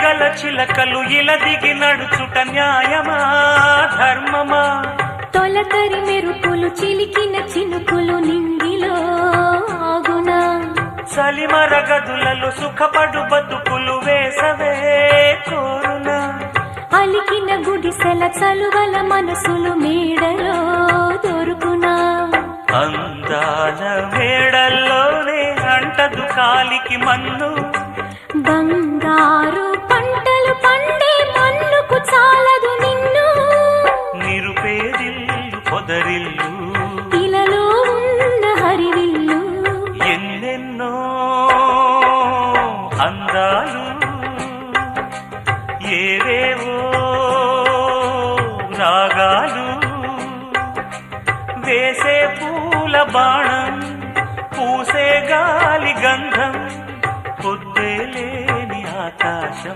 ఇలగల చిలకలు ఇలా దిగి నడుచుట న్యాయమా ధర్మమా? తొలకరి మెరుపులు చిలికిన చినుకులు నింగిలో ఆగునా? చలిమర గదులలో సుఖపడు బతుకులు వేసవే కోరునా? అలికిన గుడిసెల చలువల మనసులు మేడలో దొరుకునా? అందాల మేడల్లోనే అంటదు కాలికి మన్ను, బంగారు పంటలు పండే మన్నుకు చాలదు నిన్ను. నిరుపేదిల్లు పొదరిల్లు ఇలలో ఉన్న హరివిల్లు ఎన్నెన్నో అందాలు ఏవేవో రాగాలు వేసే పూల బాణం పూసే గాలి గంధం పొద్దే లేని ఆకాశం.